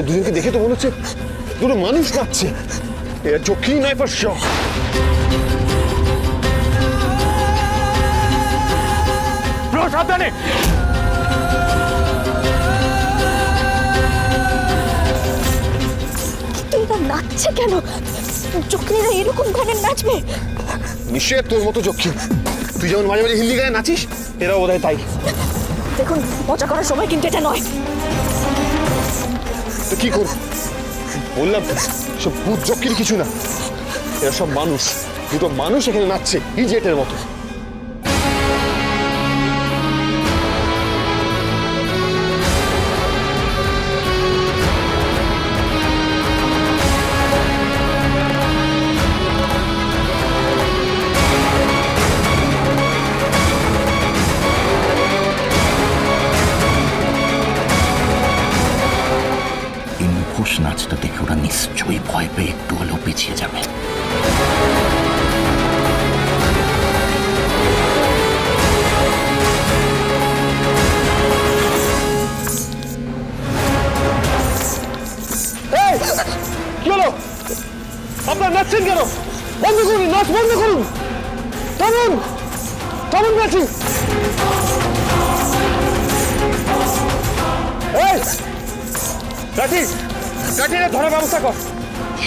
দুজনকে দেখে তো মনে হচ্ছে দুটো মানুষ নাচছে। এরা চোখেই নয় পর শখ। সাবধানে। এরা নাচছে কেন? যক্ষিণীরা এরকম গানে নাচবে? নিশ্চয় তোর মতো যক্ষিণ। তুই যেমন মাঝে মাঝে হিন্দি গানে নাচিস, এরাও বোধহয় তাই। দেখুন, মজা করার সময় কিন্তু এটা নয়। তো কি করব? বললাম সব ভূত যক্ষিণ কিছু না, এরা সব মানুষ। দুটো মানুষ এখানে নাচছে ইডিয়েটের মতো। নাচটা দেখে ওরা নিশ্চয়ই ভয় পেয়ে একটু হলেও পিছিয়ে যাবে। কি হলো? আপনার নাচছেন কেন? বন্ধ করুন, নাচ বন্ধ করুন। থামুন, থামুন নাচি। কাঠিরে ধরার ব্যবস্থা কর।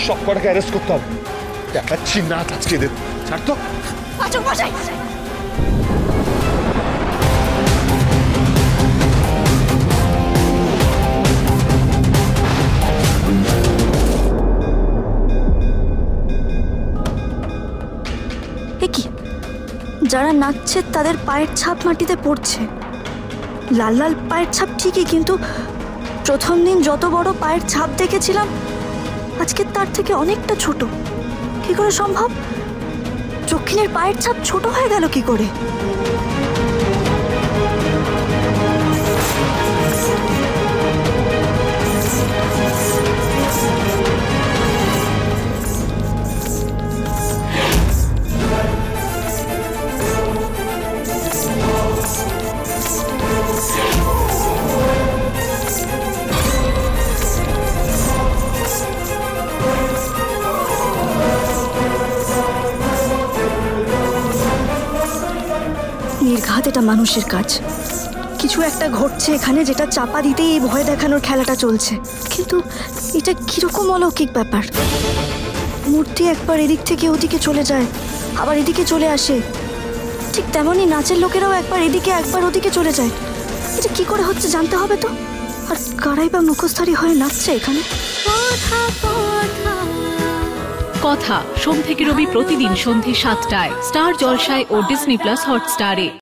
সব কটাকে অ্যারেস্ট করতে হবে। দেখাচ্ছি নাচ আজকে এদের। ছাড় তো। কি যারা নাচছে তাদের পায়ের ছাপ মাটিতে পড়ছে। লাল লাল পায়ের ছাপ ঠিকই, কিন্তু প্রথম দিন যত বড় পায়ের ছাপ দেখেছিলাম আজকে তার থেকে অনেকটা ছোট। কি করে সম্ভব? যক্ষিণের পায়ের ছাপ ছোট হয়ে গেল কি করে? নির্ঘাত এটা মানুষের কাজ। কিছু একটা ঘটছে এখানে যেটা চাপা দিতেই এই ভয় দেখানোর খেলাটা চলছে। কিন্তু এটা কিরকম অলৌকিক ব্যাপার? মূর্তি একবার এদিক থেকে ওদিকে চলে যায়, আবার এদিকে চলে আসে। ঠিক তেমনই নাচের লোকেরাও একবার এদিকে একবার ওদিকে চলে যায়। এটা কি করে হচ্ছে জানতে হবে তো। আর কারাই বা মুখোশধারী হয়ে নাচছে এখানে? কথা সোম থেকে রবি প্রতিদিন সন্ধ্যে ৭টায় স্টার জলসায় ও ডিজনি প্লাস হটস্টারে।